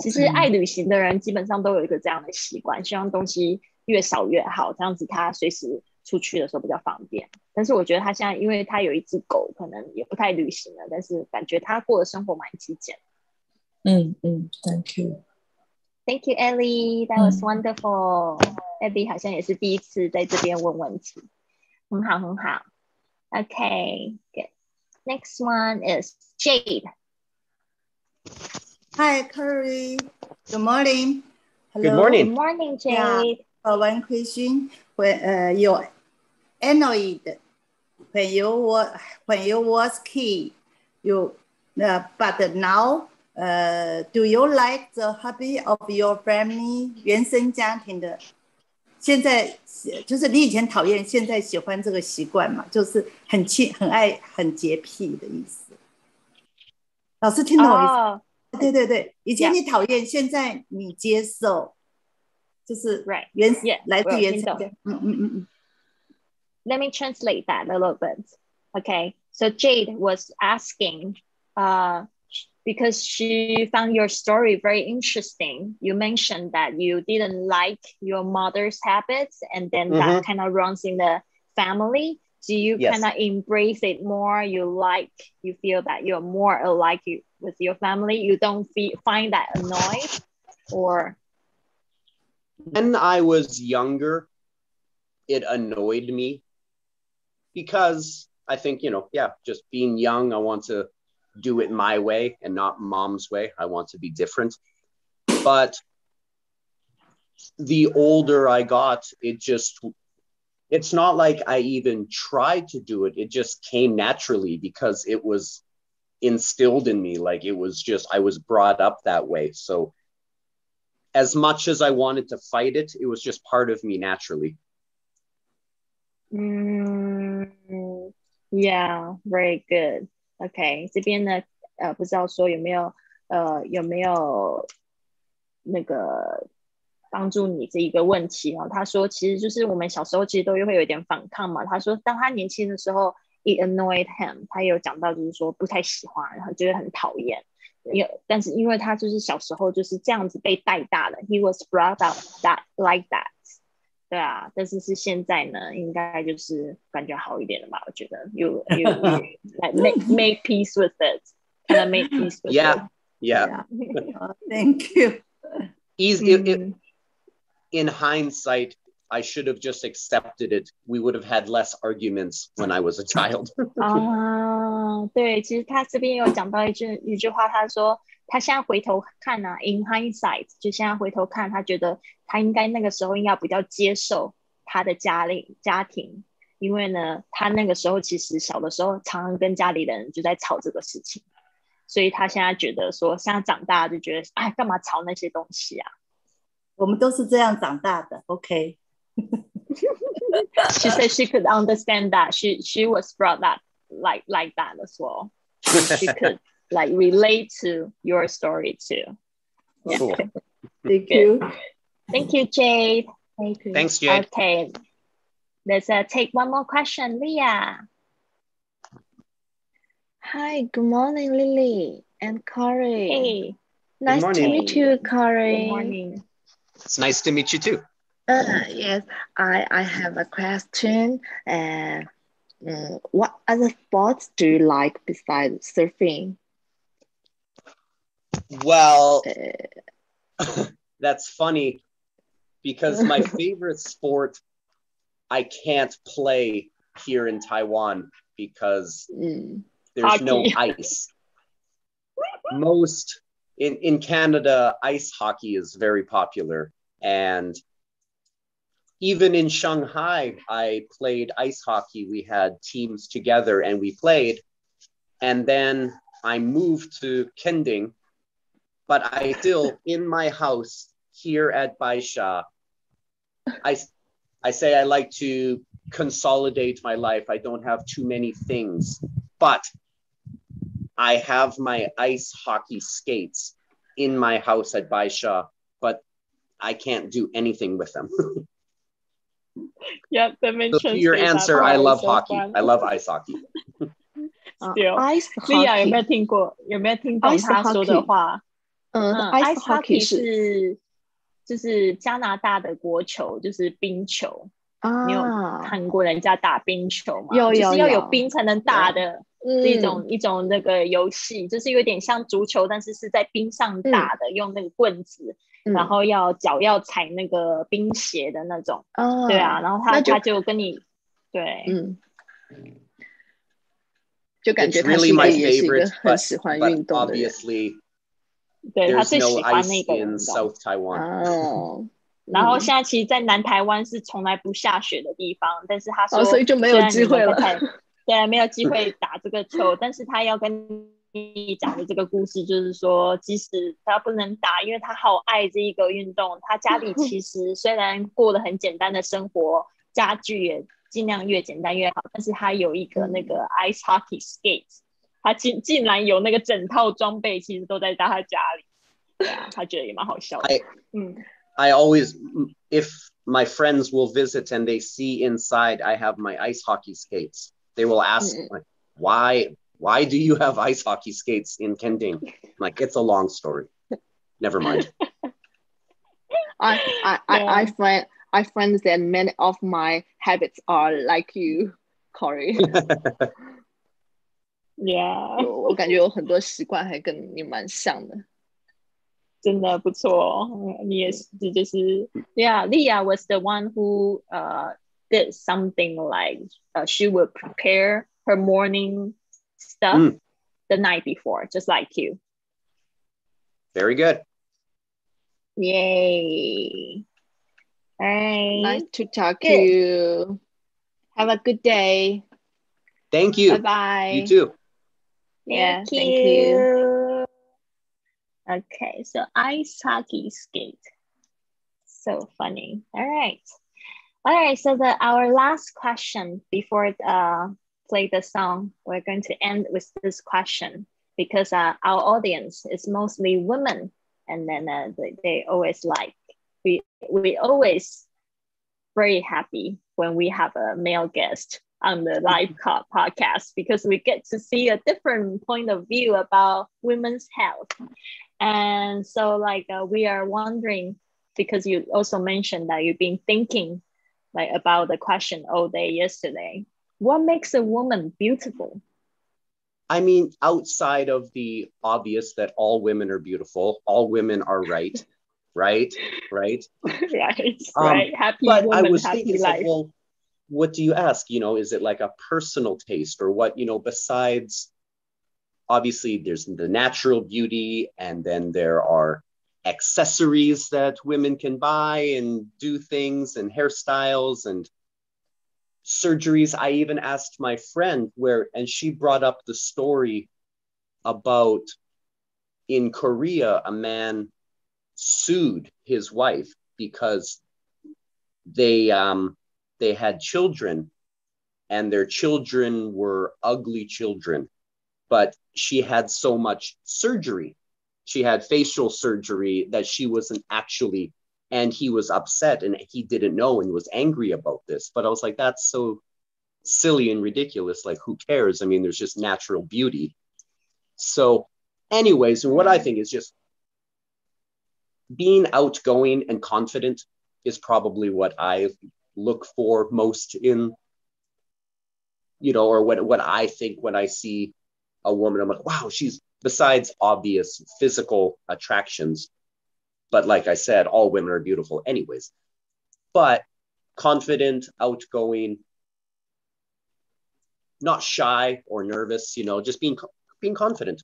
其实爱旅行的人基本上都有一个这样的习惯，希望东西越少越好，这样子他随时出去的时候比较方便。但是我觉得他现在因为他有一只狗，可能也不太旅行了，但是感觉他过的生活蛮极简。Thank you. Thank you, Ellie. That was wonderful. Ellie 好像也是第一次在这边问问题，很好。Okay, good. Next one is Jade. Hi, Cory. Good morning. Hello. Good morning. Good morning, Jade. One question. When you annoyed when you was kid, but now. Do you like the hobby of your family? 原生家庭的，现在就是你以前讨厌，现在喜欢这个习惯嘛？就是很爱很洁癖的意思。老师听懂我意思？对，以前你讨厌，现在你接受，就是来自原生家。Let me translate that a little bit. Okay, so Jade was asking, because she found your story very interesting. You mentioned that you didn't like your mother's habits, and then that kind of runs in the family. Do you kind of embrace it more? You feel that you're more alike with your family? You don't find that annoyed? Or when I was younger, it annoyed me because I think, just being young, I want to do it my way and not mom's way. I want to be different. But the older I got, it's not like I even tried to do it. It just came naturally because it was instilled in me. Like it was just, I was brought up that way. So as much as I wanted to fight it, it was just part of me naturally. Yeah, very good. OK， 这边呢，不知道说有没有那个帮助你这一个问题哦。他说，其实就是我们小时候其实都会有一点反抗嘛。他说，当他年轻的时候 ，it annoyed him， 他有讲到就是说不太喜欢，然后觉得很讨厌。但是因为他就是小时候就是这样子被带大的 ，he was brought up like that。对啊，但是现在呢，应该就是感觉好一点了吧？我觉得 you like make peace with it， kind of make peace with it. Yeah. Thank you. In hindsight, I should have just accepted it. We would have had less arguments when I was a child. 对，其实他这边有讲到一句话，他说他现在回头看啊 ，in hindsight， 就现在回头看，他觉得他应该那个时候应该比较接受他的家庭，因为呢，他那个时候其实小的时候常常跟家里人就在吵这个事情，所以他现在觉得说，现在长大就觉得，哎，干嘛吵那些东西啊？我们都是这样长大的 ，OK。She said she could understand that she was brought up like that as well. She could like relate to your story too. Yeah. Cool. Thank you. Thank you, Jade. Thank you. Thanks, Jade. Okay. Let's take one more question, Leah. Hi, good morning, Lily and Cory. Hey. Nice to meet you, Cory. Good morning. It's nice to meet you too. Yes, I have a question. What other sports do you like besides surfing? Well, that's funny because my favorite sport I can't play here in Taiwan because there's hockey. No ice. Most in Canada, ice hockey is very popular, and even in Shanghai, I played ice hockey. We had teams together and we played. And then I moved to Kending, but I still, in my house here at Baisha, I say I like to consolidate my life. I don't have too many things, but I have my ice hockey skates in my house at Baisha, but I can't do anything with them. Yep, that makes sense. So to your answer, I love hockey. Fun. I love ice hockey. Still, ice Leah 有 hockey 没有听过？有没有听懂 Ice 他说的话？ ice hockey 是就是加拿大的国球，就是冰球。你有看过人家打冰球吗？有，就是要有冰才能打的一种那个游戏，就是有点像足球，但是是在冰上打的，用那个棍子。然后脚要踩那个冰鞋的那种，对啊，然后他就跟你，对，就感觉他是也是一个很喜欢运动的人，对，他最喜欢那个运动。然后现在其实，在南台湾是从来不下雪的地方，但是他说，所以就没有机会了，对，没有机会打这个球，但是他要跟你讲的这个故事就是说，即使他不能打，因为他好爱这一个运动。他家里其实虽然过得很简单的生活，家具也尽量越简单越好，但是他有一个那个 ice hockey skates， 他竟然有那个整套装备，其实都在他家里。对啊，他觉得也蛮好笑的。I always, if my friends will visit and they see inside I have my ice hockey skates, they will ask like, why do you have ice hockey skates in Kending? Like, it's a long story. Never mind. I find that many of my habits are like you, Cory. Yeah. 我感觉有很多习惯还跟你蛮像的。真的不错，你也是，就是 Leah was the one who did something like she would prepare her morning stuff the night before, just like you. Very good. Yay. All right. Nice to talk to you. Have a good day. Thank you. Bye-bye. You too. Yeah, thank you. Okay, so ice hockey skate. So funny. All right, so our last question before play the song, we're going to end with this question because our audience is mostly women, and then they always like we always very happy when we have a male guest on the live podcast because we get to see a different point of view about women's health. And so like we are wondering, because you also mentioned that you've been thinking like about the question all day yesterday, what makes a woman beautiful? I mean, outside of the obvious that all women are beautiful, all women are right, right. Right. Happy but woman, I was happy thinking, life. like, well, what do you ask? You know, is it like a personal taste or what, you know, besides, obviously there's the natural beauty and then there are accessories that women can buy and do things and hairstyles and surgeries. I even asked my friend and she brought up the story about in Korea, a man sued his wife because they had children and their children were ugly children, but she had so much surgery. She had facial surgery that she wasn't actually, and he was upset and he didn't know and was angry about this. But I was like, that's so silly and ridiculous. Like, who cares? I mean, there's just natural beauty. So anyways, what I think is just being outgoing and confident is probably what I look for most in, you know, or what I think when I see a woman. I'm like, wow, she's, besides obvious physical attractions, but like I said, all women are beautiful anyways, but confident, outgoing, not shy or nervous, you know, just being confident,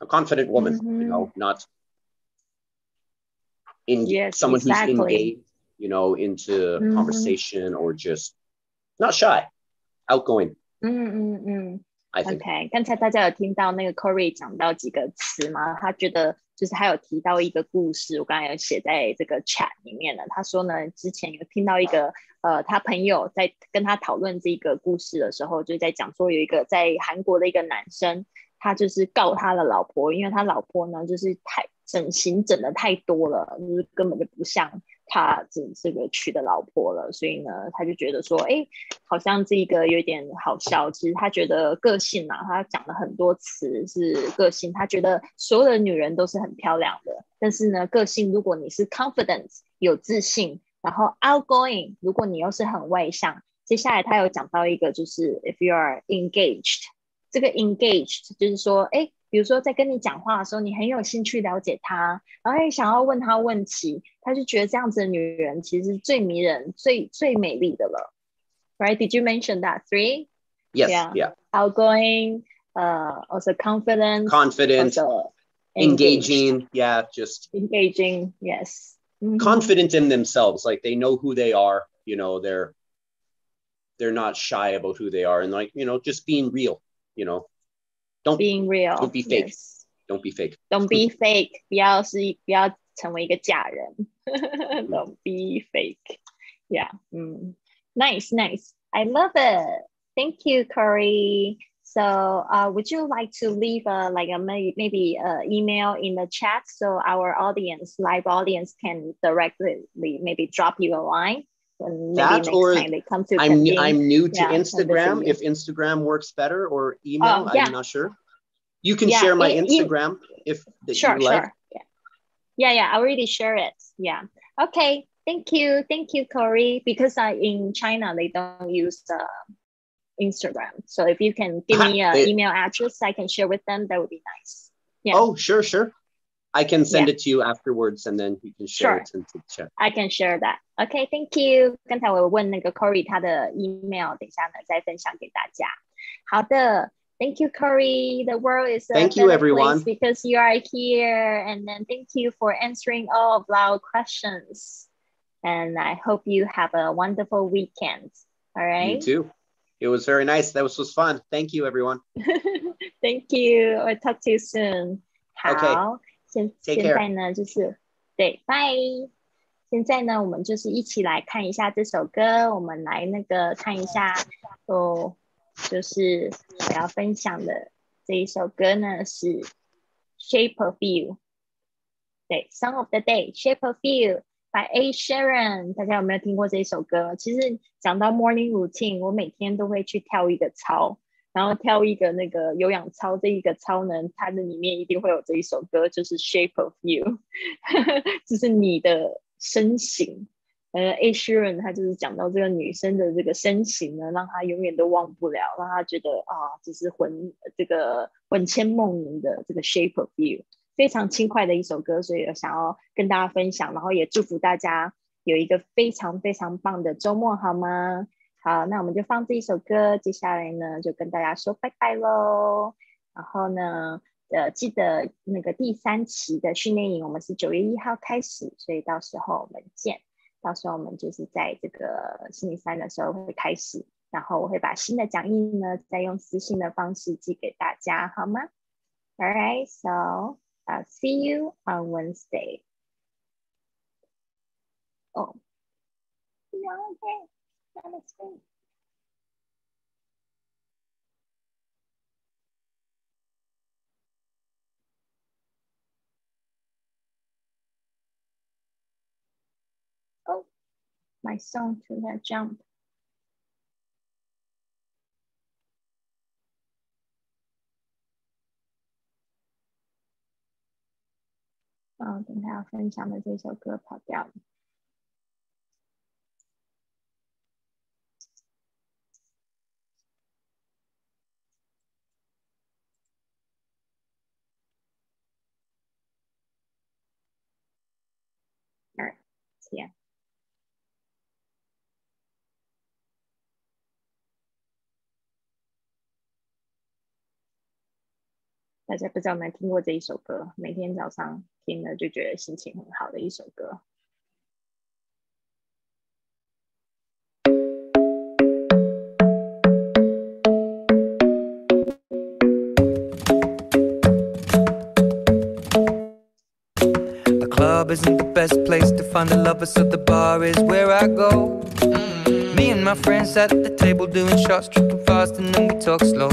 a confident woman, you know, not someone who's engaged, you know, into conversation or just not shy, outgoing. I think. OK， 刚才大家有听到那个 Cory 讲到几个词吗？他觉得就是他有提到一个故事，我刚才有写在这个 chat 里面了。他说呢，之前有听到一个他朋友在跟他讨论这个故事的时候，就在讲说有一个在韩国的一个男生，他就是告他的老婆，因为他老婆呢就是整形整的太多了，就是根本就不像他这个娶的老婆了，所以呢他就觉得说好像这个有点好笑。其实他觉得个性啊，他讲了很多词是个性，他觉得所有的女人都是很漂亮的，但是呢个性如果你是 confident 有自信，然后 outgoing 如果你又是很外向，接下来他有讲到一个就是 if you are engaged， 这个 engaged 就是说比如说在跟你讲话的时候，你很有兴趣了解他，然后也想要问他问题，他就觉得这样子的女人其实最迷人、最美丽的了。Right? Did you mention that? 3? Yes. Yeah. Outgoing, also confident, also engaging. Yeah, just engaging. Yes. Confident in themselves, like they know who they are. You know, they're not shy about who they are, and like, you know, just being real. You know. Don't be fake. Yes. Don't be fake. Don't be fake. 不要成为一个假人。Don't be fake. Yeah. Nice. I love it. Thank you, Cory. So, would you like to leave maybe email in the chat so our live audience can directly maybe drop you a line? And maybe next time they come to I'm new to Instagram. If Instagram works better, or email, I'm not sure. You can share my Instagram if you like. Sure. Yeah. I already share it. Yeah. Okay. Thank you, Cory. Because in China they don't use Instagram. So if you can give me an email address, I can share with them. That would be nice. Yeah. Oh, sure. I can send it to you afterwards, and then you can share it into the chat. I can share that. Okay, thank you. 刚才我问那个 Cory 他的 email， 等一下呢再分享给大家。好的 ，Thank you, Cory. The world is a thank you, everyone, because you are here, and then thank you for answering all of our questions. And I hope you have a wonderful weekend. All right. You too. It was very nice. That was fun. Thank you, everyone. Thank you. I'll talk to you soon. 好。Okay. 现在呢就是对 bye 现在呢我们就是一起来看一下这首歌，我们来看一下就是我要分享的这一首歌呢是 Shape of You， 对 Song of the Day Shape of You， by A Sharon。 大家有没有听过这一首歌？其实讲到 morning routine， 我每天都会去跳一个操，然后跳一个那个有氧操，这一个操呢，它的里面一定会有这一首歌，就是 Shape of You 就是你的身形。A Sharon 他就是讲到这个女生的这个身形呢，让她永远都忘不了，让她觉得只是魂牵梦萦的这个 Shape of You， 非常轻快的一首歌，所以我想要跟大家分享，然后也祝福大家有一个非常非常棒的周末，好吗？好，那我们就放这一首歌，接下来呢就跟大家说拜拜咯。然后呢记得那个第3期的训练营我们是9月1号开始，所以到时候我们见。到时候我们就是在这个星期3的时候会开始，然后我会把新的讲义呢再用私信的方式寄给大家，好吗？ Alright, so I'll see you on Wednesday. Oh, yeah, okay. That is great. Oh, my song to that jump. Oh, 跟大家分享的这首歌跑掉了。Alright, yeah. 大家不知道有没有听过这一首歌，每天早上听了就觉得心情很好的一首歌。The club isn't the best place to find the lovers, so the bar is where I go. Me and my friends at the table doing shots, tripping fast, and then we talk slow.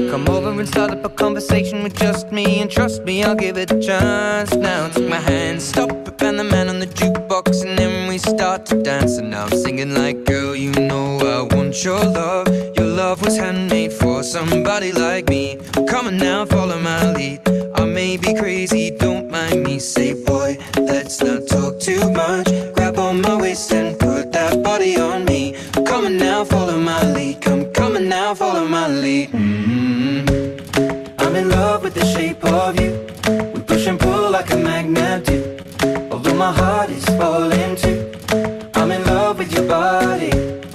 Come over and start up a conversation with just me, and trust me, I'll give it a chance. Now take my hand, stop it, and the man on the jukebox, and then we start to dance. And now I'm singing like, girl, you know I want your love. Your love was handmade for somebody like me. Come on now, follow my lead. I may be crazy, don't mind me. Say, boy, let's not talk too much. Grab on my waist and put that body on me. Come on now, follow my lead. Come on now, follow my lead. I'm in love with the shape of you. We push and pull like a magnet do. Although my heart is falling too. I'm in love with your body.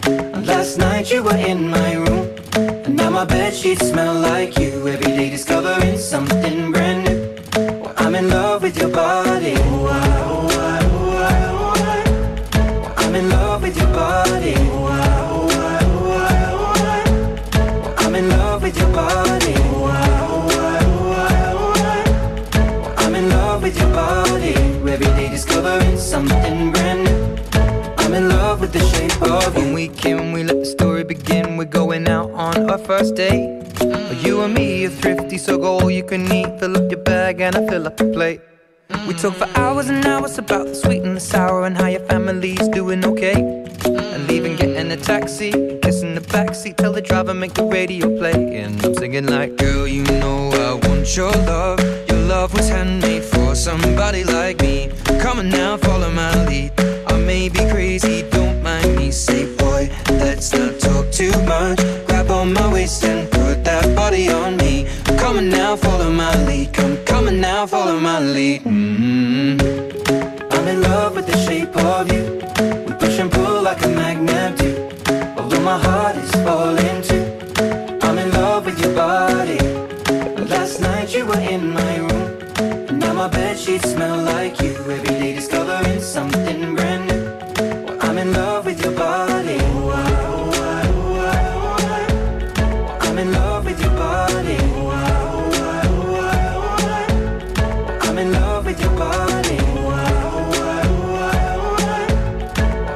And last night you were in my room, and now my bedsheets smell like you. Every day discovering something brand new. Well, I'm in love with your body. Oh, I'm in love with your body. Oh, I'm in love with your body. I'm in love with your body. Every day discovering something brand new. I'm in love with the shape of you. When we came, we let the story begin. We're going out on our first date. You and me are thrifty, so go all you can eat. Fill up your bag and I fill up the plate. We talk for hours and hours about the sweet and the sour, and how your family's doing okay. And leaving, getting a taxi, kissing the backseat, tell the driver make the radio play. And I'm singing like, girl, you know I want your love. Your love was handmade for somebody like me. Come on now, follow my lead. I may be crazy, don't mind me. Say, boy, let's not talk too much. Grab on my waist and put that body on me. Come on now, follow my lead. Come on now, follow my lead. I'm in love with the shape of you. We push and pull like a magnet do. Although my heart is falling too. I'm in love with your body. Last night you were in my room, and now my bedsheets smell like you. Every day discovering something brand new. Well, I'm in love with your body. I'm in love with your body. I'm in love with your body.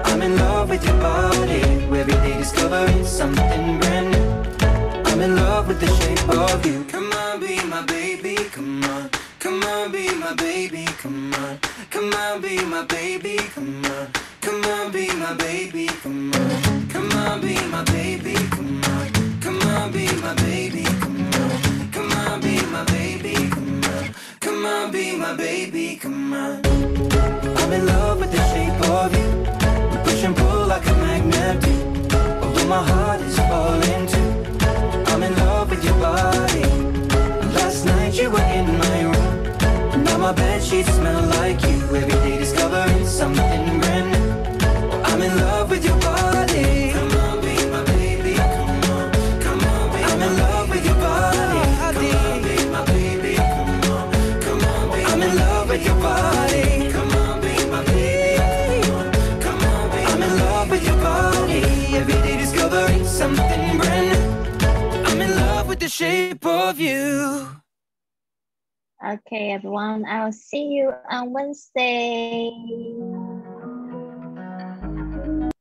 I'm in love with your body. Every day discovering something brand new. I'm in love with the shape of you. Come on, be my baby, come on. Come on, on, be my baby, come on. Come on, be my baby, come on. Come on, be my baby, come on. Come on, be my baby, come on. Come on, be my baby, come on. Come on, be my baby, come on. Come on, be my baby, come on. I'm in love with the shape of you. We push and pull like a magnet do. Although my heart is falling too. I'm in love with your body. Last night you were in my room. Now my bedsheets smell like you. Every day discovering something brand new. I'm in love with your body. Come on, be my baby. Come on, come on, be I'm in love with your body. Come on, be my baby. Come on, come on, be I'm in love with your body. Come on, be my baby. Come on, come on, be I'm in love with your body. Every day discovering something brand new. I'm in love with the shape of you. Okay, everyone, I'll see you on Wednesday.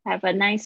Have a nice